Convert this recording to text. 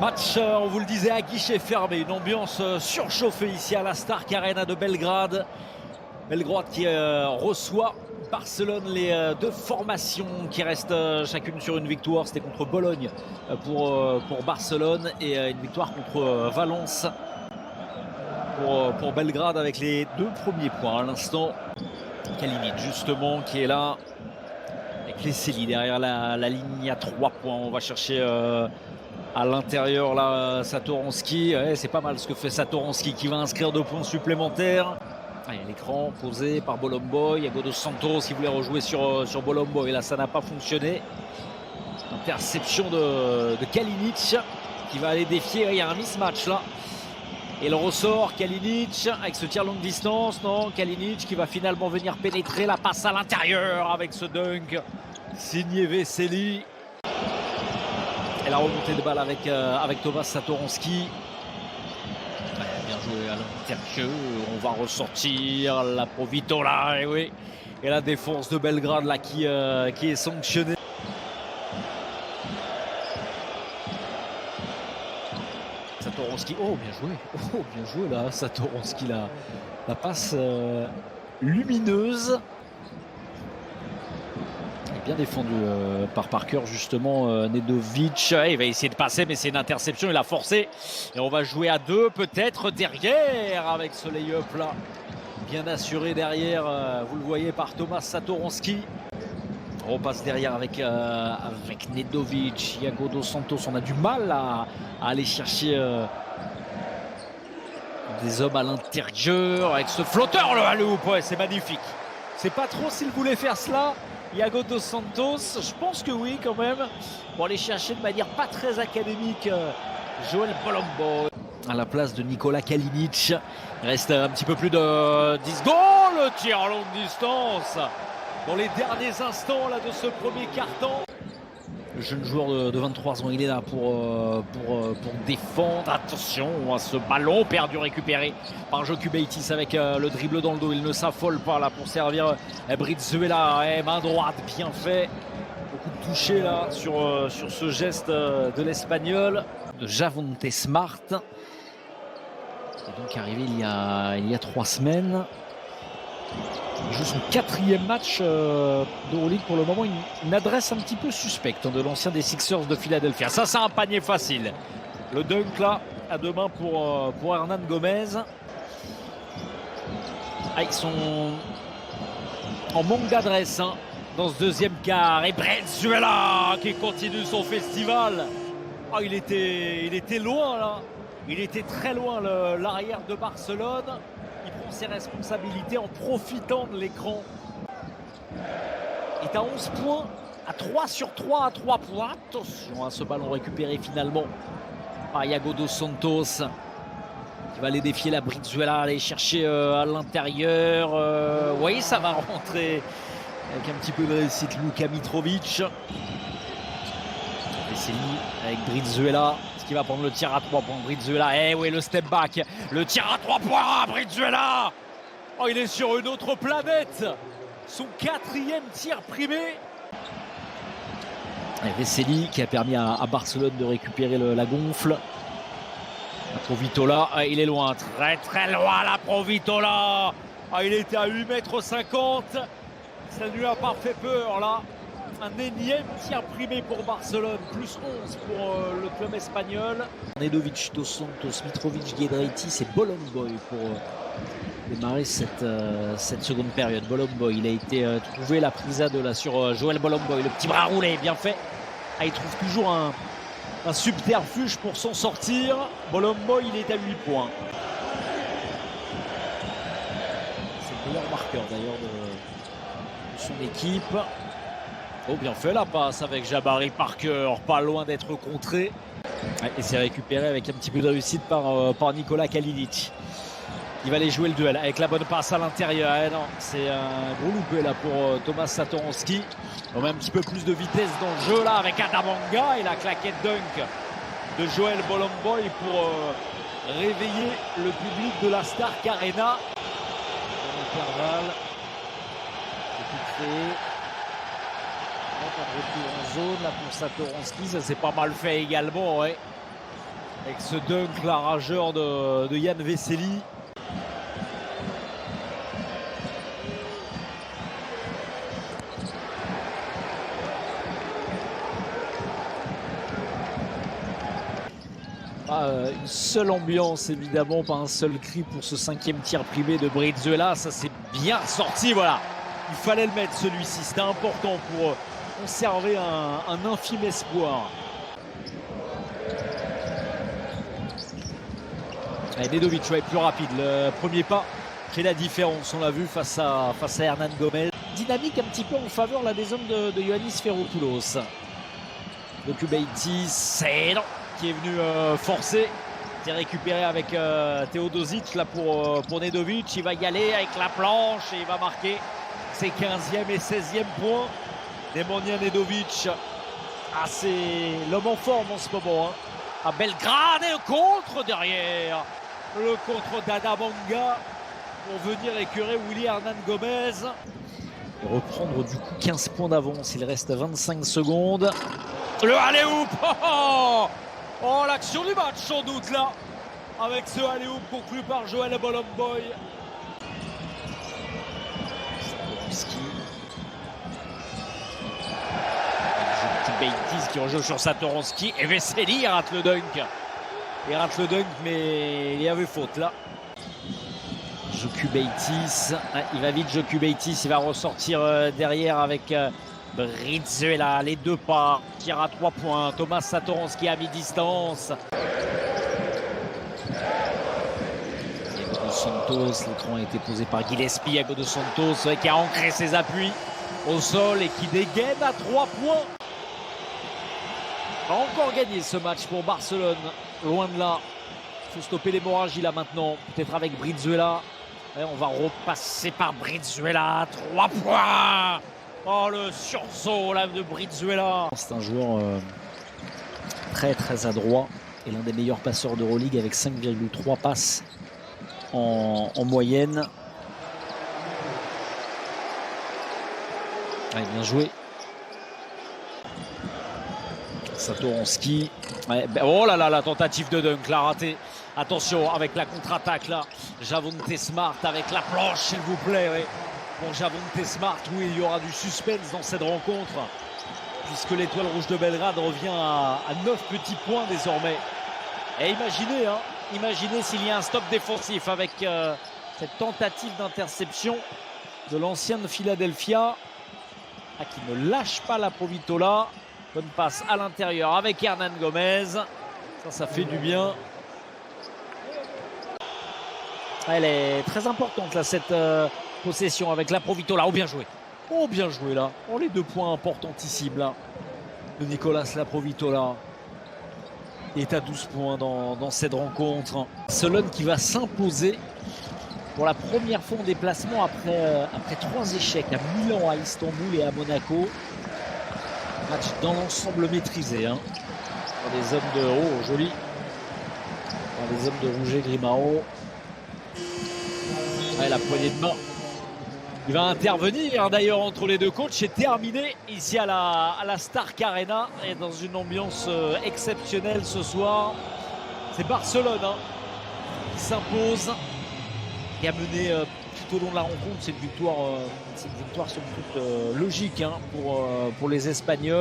Match, on vous le disait, à guichet fermé. Une ambiance surchauffée ici à la Stark Arena de Belgrade. Belgrade qui reçoit Barcelone, les deux formations qui restent chacune sur une victoire. C'était contre Bologne pour Barcelone et une victoire contre Valence pour Belgrade avec les deux premiers points. À l'instant, Kalinic justement qui est là avec les Célis derrière la ligne à 3 points. On va chercher à l'intérieur là Satoranski. Ouais, c'est pas mal ce que fait Satoranski qui va inscrire 2 points supplémentaires. Ah, il y a l'écran posé par Bolomboy. Il y a Godos Santos qui voulait rejouer sur Bolomboy. Là, ça n'a pas fonctionné. Interception de Kalinic qui va aller défier. Il y a un mismatch là. Et le ressort, Kalinic avec ce tir longue distance. Non, Kalinic qui va finalement venir pénétrer. La passe à l'intérieur avec ce dunk signé Vesely. Et la remontée de balle avec Thomas Satoranski. Bien joué à l'intérieur. On va ressortir la Provitola. Et oui. Et la défense de Belgrade là qui est sanctionnée. Satoranski. Oh, bien joué. Oh, bien joué là. Satoranski, la passe lumineuse. Bien défendu par Parker justement. Nedovic, il va essayer de passer mais c'est une interception, il a forcé et on va jouer à 2 peut-être derrière avec ce lay-up là bien assuré derrière, vous le voyez, par Thomas Satoranski. On repasse derrière avec Nedovic. Iago dos Santos, on a du mal à aller chercher des hommes à l'intérieur avec ce flotteur là, le hoop, ouais, c'est magnifique. C'est pas trop s'il voulait faire cela, Iago dos Santos, je pense que oui quand même. Pour aller chercher de manière pas très académique Joël Bolomboy à la place de Nikola Kalinic. Il reste un petit peu plus de 10 secondes. Le tir à longue distance dans les derniers instants là, de ce premier quart-temps. Le jeune joueur de 23 ans, il est là pour défendre. Attention à ce ballon perdu, récupéré par Jokubaitis avec le dribble dans le dos. Il ne s'affole pas là pour servir Brizuela. Main droite, bien fait. Beaucoup de toucher là sur ce geste de l'Espagnol. De Javonte Smart. Qui est donc arrivé il y a 3 semaines. Il joue son 4e match d'Euroleague pour le moment. Une adresse un petit peu suspecte de l'ancien des Sixers de Philadelphia. Ça, c'est un panier facile. Le dunk là, à 2 mains pour Hernan Gomez. Ah, ils sont en manque d'adresse hein, dans ce deuxième quart. Et Brizuela qui continue son festival. Oh, il était loin là. Il était très loin l'arrière de Barcelone. Il prend ses responsabilités en profitant de l'écran. Il est à 11 points, à 3 sur 3, à 3 points. Attention à ce ballon récupéré finalement par Iago dos Santos. Qui va aller défier la Brizuela, aller chercher à l'intérieur. Oui, ça va rentrer avec un petit peu de réussite. Luka Mitrovic. Vesely avec Brizuela. Qui va prendre le tir à 3 points. Brizuela, eh oui, le step back, le tir à 3 points, Brizuela. Oh, il est sur une autre planète. Son 4e tir primé. Vesely qui a permis à Barcelone de récupérer la gonfle. La Provitola, il est loin, très très loin la Provitola. Ah, il était à 8,50 m. Ça ne lui a pas fait peur là. Un énième tir primé pour Barcelone, plus 11 pour le club espagnol. Nedovic, dos Santos, Mitrovic, Giedraitis et Bolomboy pour démarrer cette seconde période. Bolomboy, il a été trouvé la prise à 2 là sur Joël Bolomboy. Le petit bras roulé, bien fait. Ah, il trouve toujours un subterfuge pour s'en sortir. Bolomboy, il est à 8 points. C'est le meilleur marqueur d'ailleurs de son équipe. Oh, bien fait la passe avec Jabari Parker, pas loin d'être contré. Et c'est récupéré avec un petit peu de réussite par Nikola Kalinic. Il va aller jouer le duel avec la bonne passe à l'intérieur. Eh non, c'est un gros loupé là pour Thomas Satoranski. On met un petit peu plus de vitesse dans le jeu là avec Adamanga et la claquette dunk de Joël Bolomboy pour réveiller le public de la Stark Arena. Intervalle. C'est tout créé. De retour en zone là pour Satoranski, ça c'est pas mal fait également, ouais. Avec ce dunk, la rageur de Yann Vesely. Une seule ambiance évidemment, pas un seul cri pour ce 5e tir privé de Brizuela. Ça c'est bien sorti, voilà. Il fallait le mettre celui-ci, c'était important pour conserver un infime espoir. Nedovic est plus rapide, le premier pas fait la différence, on l'a vu face à Hernan Gomez. Dynamique un petit peu en faveur là, des hommes de Ioannis Ferropoulos. Jokubaitis, c'est non, qui est venu forcer. C'est récupéré avec Teodosic là pour Nedovic. Il va y aller avec la planche et il va marquer ses 15e et 16e points. Nemanja Nedovic, c'est l'homme en forme en ce moment. Hein. À Belgrade et le contre derrière. Le contre d'Adamanga pour venir écœurer Willy Hernan Gomez. Et reprendre du coup 15 points d'avance. Il reste 25 secondes. Le alley-oop. Oh, l'action du match sans doute là. Avec ce alley-oop conclu par Joel Bolomboy. Jokubaitis qui rejoue sur Satoransky. Et Vesely rate le dunk. Il rate le dunk, mais il y avait faute là. Jokubaitis, il va vite Jokubaitis, il va ressortir derrière avec Brizuela, les deux pas, tir à 3 points. Thomas Satoransky à mi-distance. Diego Dos Santos, l'écran a été posé par Gillespie. Diego Dos Santos qui a ancré ses appuis au sol et qui dégaine à 3 points. A encore gagné ce match pour Barcelone, loin de là. Il faut stopper l'hémorragie là maintenant, peut-être avec Brizuela. Et on va repasser par Brizuela, 3 points. Oh, le sursaut là de Brizuela. C'est un joueur très très adroit et l'un des meilleurs passeurs d'Euroleague avec 5,3 passes en moyenne. Allez, bien joué. Satoransky. Ouais, oh là là, la tentative de dunk, la ratée. Attention avec la contre-attaque là. Javonte Smart avec la planche, s'il vous plaît. Ouais. Pour Javonte Smart, oui, il y aura du suspense dans cette rencontre. Puisque l'étoile rouge de Belgrade revient à 9 petits points désormais. Et imaginez, imaginez s'il y a un stop défensif avec cette tentative d'interception de l'ancienne Philadelphia. Qui ne lâche pas la Provitola. Bonne passe à l'intérieur avec Hernan Gomez. Ça fait du bien. Elle est très importante là, cette possession avec la Provitola. Oh, bien joué. Oh, bien joué là. Oh, les 2 points importantissimes là de Nicolas Laprovitola. Il est à 12 points dans cette rencontre. Barcelone qui va s'imposer pour la première fois en déplacement après 3 échecs à Milan, à Istanbul et à Monaco. Match dans l'ensemble maîtrisé. Par des hommes de... Oh, joli. Par des hommes de Rouget Grimao. Ouais, la poignée de main. Il va intervenir d'ailleurs entre les deux coachs. C'est terminé ici à la Stark Arena. Et dans une ambiance exceptionnelle ce soir. C'est Barcelone qui s'impose. Qui a mené tout au long de la rencontre. C'est une victoire somme toute logique pour les Espagnols.